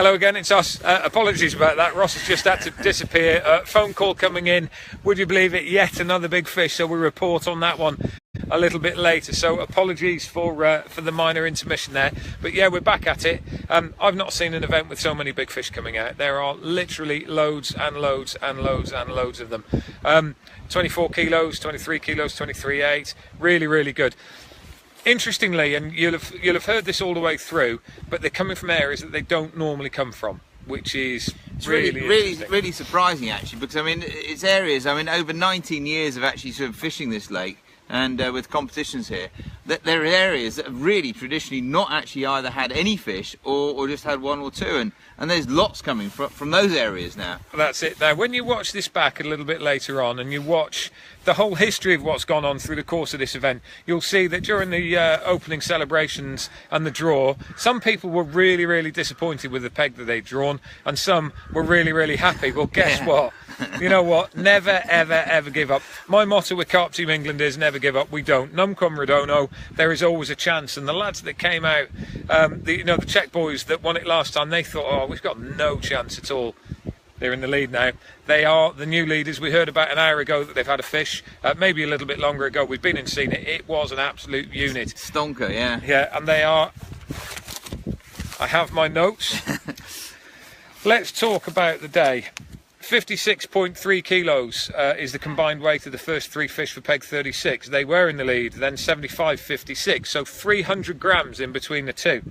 Hello again, it's us. Apologies about that. Ross has just had to disappear. Phone call coming in. Would you believe it? Yet another big fish. So we report on that one a little bit later. So apologies for the minor intermission there. But yeah, we're back at it. I've not seen an event with so many big fish coming out. There are literally loads and loads and loads and loads of them. 24 kilos, 23 kilos, 23.8. Really, really good. Interestingly, and you'll have heard this all the way through, but they're coming from areas that they don't normally come from, which is really surprising actually, because I mean it's areas. I mean over 19 years of actually sort of fishing this lake and with competitions here, that there are areas that have really traditionally not actually either had any fish or just had one or two, and there's lots coming from those areas now. That's it. Now, when you watch this back a little bit later on, and you watch the whole history of what's gone on through the course of this event, you'll see that during the opening celebrations and the draw, some people were really, really disappointed with the peg that they'd drawn, and some were really, really happy. Well, guess what? You know what? Never, ever, ever give up. My motto with Carp Team England is never give up. We don't. Num cum redono. There is always a chance. And the lads that came out, the Czech boys that won it last time, they thought, oh, we've got no chance at all. They're in the lead now. They are the new leaders. We heard about an hour ago that they've had a fish, maybe a little bit longer ago. We've been and seen it. It was an absolute unit. Stonker, yeah. Yeah, and they are... I have my notes. Let's talk about the day. 56.3 kilos is the combined weight of the first three fish for peg 36. They were in the lead, then 75.56, so 300 grams in between the two.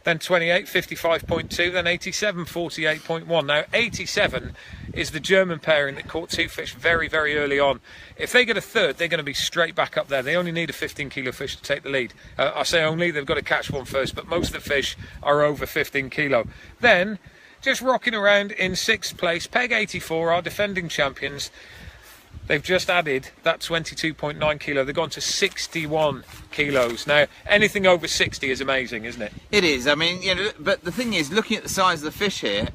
Then 28, 55.2, then 87, 48.1. Now, 87 is the German pairing that caught two fish very, very early on. If they get a third, they're going to be straight back up there. They only need a 15-kilo fish to take the lead. I say only, they've got to catch one first, but most of the fish are over 15 kilo. Then, just rocking around in sixth place, peg 84, our defending champions. They've just added that 22.9 kilo. They've gone to 61 kilos. Now, anything over 60 is amazing, isn't it? It is. I mean, you know, but the thing is, looking at the size of the fish here,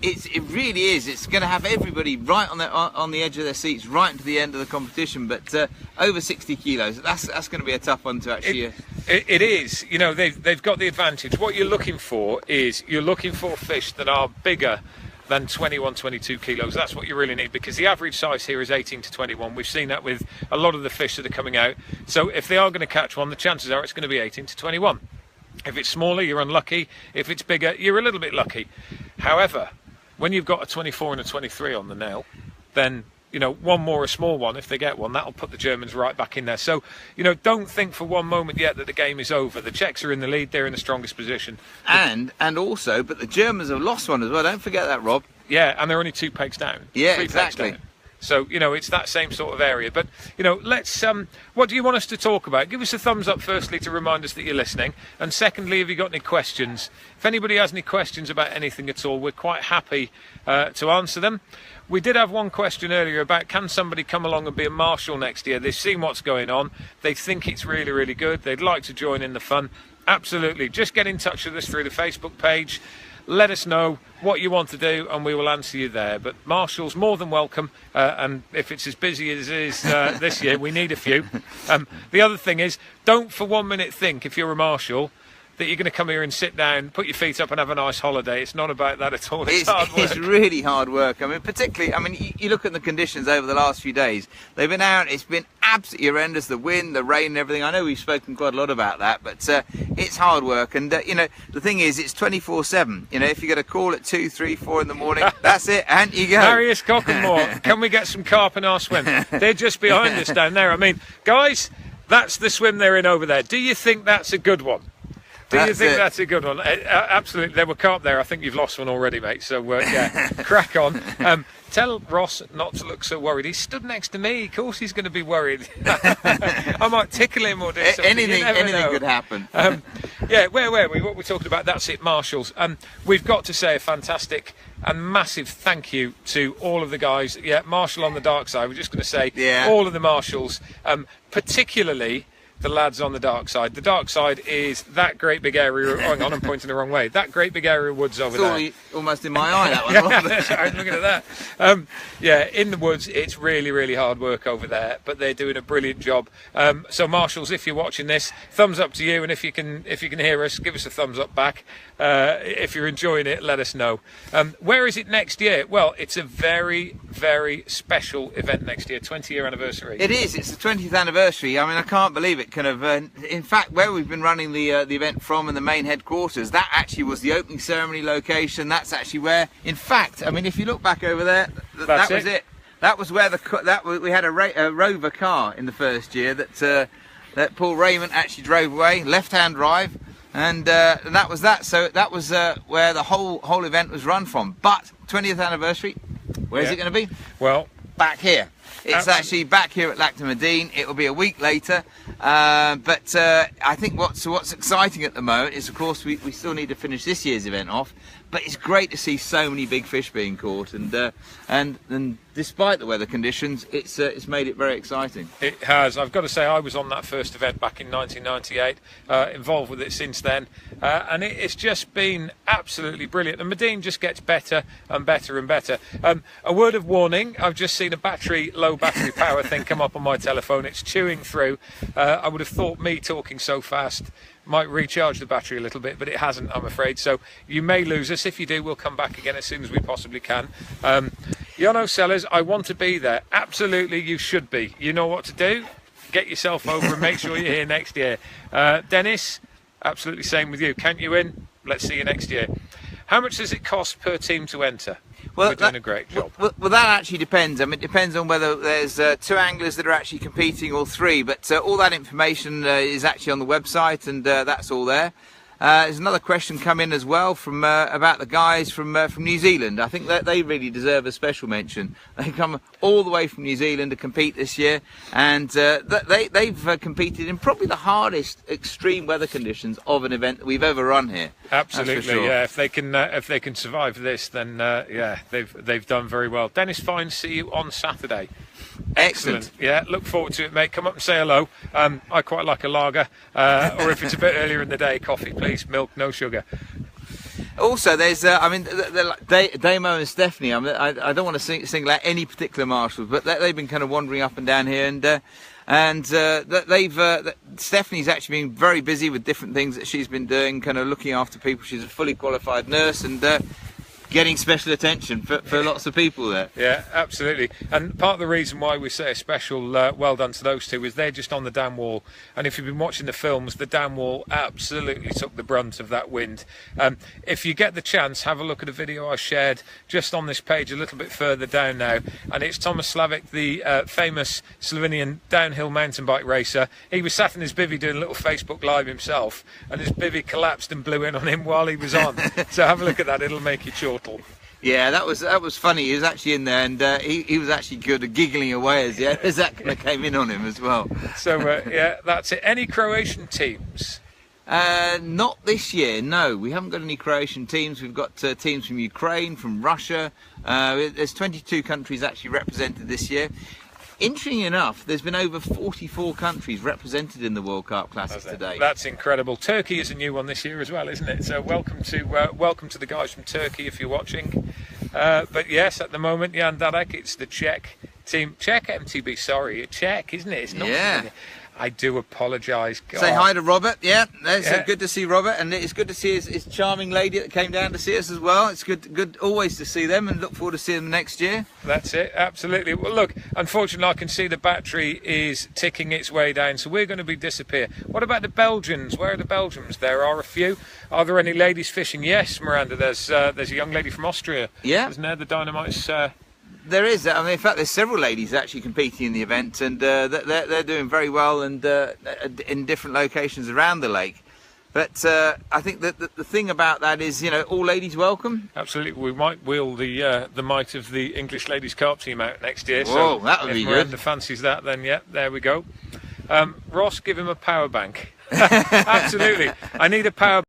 it really is. It's going to have everybody right on the edge of their seats, right into the end of the competition. But over 60 kilos, that's going to be a tough one to actually. It is. You know, they've got the advantage. What you're looking for is you're looking for fish that are bigger than 21, 22 kilos. That's what you really need, because the average size here is 18 to 21. We've seen that with a lot of the fish that are coming out. So if they are going to catch one, the chances are it's going to be 18 to 21. If it's smaller, you're unlucky. If it's bigger, you're a little bit lucky. However, when you've got a 24 and a 23 on the nail, then, you know, one more, a small one, if they get one, that'll put the Germans right back in there. So, you know, don't think for one moment yet that the game is over. The Czechs are in the lead. They're in the strongest position. And also, but the Germans have lost one as well. Don't forget that, Rob. Yeah, and they're only 2 pegs down. Yeah, 3 exactly. pegs down. So, you know, it's that same sort of area. But, you know, let's, what do you want us to talk about? Give us a thumbs up, firstly, to remind us that you're listening. And secondly, have you got any questions? If anybody has any questions about anything at all, we're quite happy to answer them. We did have one question earlier about, can somebody come along and be a marshal next year? They've seen what's going on. They think it's really, really good. They'd like to join in the fun. Absolutely. Just get in touch with us through the Facebook page. Let us know what you want to do and we will answer you there. But marshals, more than welcome. And if it's as busy as it is this year, we need a few. The other thing is, don't for 1 minute think, if you're a marshal, that you're going to come here and sit down, put your feet up and have a nice holiday. It's not about that at all. It's hard work. It's really hard work. I mean, particularly, I mean, you look at the conditions over the last few days. They've been out, it's been absolutely horrendous, the wind, the rain and everything. I know we've spoken quite a lot about that, but it's hard work. And, you know, the thing is, it's 24/7. You know, if you get a call at 2, 3, 4 in the morning, that's it, and you go. Marius Cockenmore, can we get some carp in our swim? They're just behind us down there. I mean, guys, that's the swim they're in over there. Do you think that's a good one? Do you think that's a good one? Absolutely. There were carp there. I think you've lost one already, mate. So, yeah, crack on. Tell Ross not to look so worried. He's stood next to me. Of course he's going to be worried. I might tickle him or do something. Anything could happen. Yeah, where were we? What we're talking about, that's it, marshals. We've got to say a fantastic and massive thank you to all of the guys. Yeah, Marshall on the dark side. We're just going to say all of the marshals, particularly the lads on the dark side. The dark side is that great big area. Oh, hang on, I'm pointing the wrong way. That great big area of woods over there. Almost in my eye, that one. Yeah, sorry, looking at that. Yeah, in the woods, it's really, really hard work over there, but they're doing a brilliant job. So, marshals, if you're watching this, thumbs up to you, and if you can hear us, give us a thumbs up back. If you're enjoying it, let us know. Where is it next year? Well, it's a very, very special event next year, 20-year anniversary. It is. It's the 20th anniversary. I mean, I can't believe it. Kind of. In fact, where we've been running the event from and the main headquarters, that actually was the opening ceremony location. That's actually where. In fact, I mean, if you look back over there, that was it. That was where we had a Rover car in the first year that Paul Raymond actually drove away, left-hand drive, and that was that. So that was where the whole event was run from. But 20th anniversary, where's it going to be? Well, back here. It's actually back here at Lactamedine. It will be a week later, but I think what's exciting at the moment is, of course, we still need to finish this year's event off. But it's great to see so many big fish being caught, and despite the weather conditions, it's made it very exciting. It has. I've got to say, I was on that first event back in 1998, involved with it since then, and it's just been absolutely brilliant. And Medine just gets better and better and better. A word of warning: I've just seen a low battery power thing come up on my telephone. It's chewing through. I would have thought me talking so fast might recharge the battery a little bit, but it hasn't, I'm afraid. So you may lose us. If you do, we'll come back again as soon as we possibly can. Yono Sellers, I want to be there. Absolutely, you should be. You know what to do. Get yourself over and make sure you're here next year. Dennis, absolutely same with you. Count you in. Let's see you next year. How much does it cost per team to enter? Well, we're doing a great job. Well, that actually depends. I mean, it depends on whether there's 2 anglers that are actually competing or 3. But all that information is actually on the website, and that's all there. There's another question come in as well from about the guys from New Zealand. I think that they really deserve a special mention. They come all the way from New Zealand to compete this year, and they've competed in probably the hardest extreme weather conditions of an event that we've ever run here. Absolutely, sure. Yeah. If they can survive this, then yeah, they've done very well. Dennis Fine, see you on Saturday. Excellent. Yeah, look forward to it, mate. Come up and say hello. I quite like a lager, or if it's a bit earlier in the day, coffee, please. Milk, no sugar. Also, there's, I mean, Damo and Stephanie. I mean, I don't want to single out any particular marshals, but they've been kind of wandering up and down here, and Stephanie's actually been very busy with different things that she's been doing, kind of looking after people. She's a fully qualified nurse, and getting special attention for lots of people there. Yeah, absolutely. And part of the reason why we say a special well done to those two is they're just on the dam wall, and if you've been watching the films, the dam wall absolutely took the brunt of that wind. If you get the chance, have a look at a video I shared just on this page a little bit further down now, and it's Thomas Slavic, the famous Slovenian downhill mountain bike racer. He was sat in his bivvy doing a little Facebook Live himself, and his bivvy collapsed and blew in on him while he was on. So have a look at that, it'll make you chortle. Yeah, that was funny. He was actually in there, and he was actually good at giggling away as that kind of came in on him as well. So yeah, that's it. Any Croatian teams? Not this year, no. We haven't got any Croatian teams. We've got teams from Ukraine, from Russia. There's 22 countries actually represented this year. Interesting enough, there's been over 44 countries represented in the World Carp Classic today. That's incredible. Turkey is a new one this year as well, isn't it? So welcome to the guys from Turkey if you're watching. But yes, at the moment, Jan Dadek, it's the Czech team. Czech MTB, sorry, Czech, isn't it? It's not. Yeah. I do apologise. Say hi to Robert. Yeah, it's good to see Robert, and it's good to see his charming lady that came down to see us as well. It's good always to see them, and look forward to seeing them next year. That's it, absolutely. Well, look, unfortunately, I can see the battery is ticking its way down, so we're going to be disappear. What about the Belgians? Where are the Belgians? There are a few. Are there any ladies fishing? Yes, Miranda. There's a young lady from Austria. Yeah. Isn't there? The Dynamite's. There is. I mean, in fact, there's several ladies actually competing in the event, and they're doing very well, and in different locations around the lake. But I think that the thing about that is, you know, all ladies welcome. Absolutely. We might wheel the might of the English ladies carp team out next year. Whoa, so that would be good. If Miranda fancies that, then yeah, there we go. Ross, give him a power bank. Absolutely. I need a power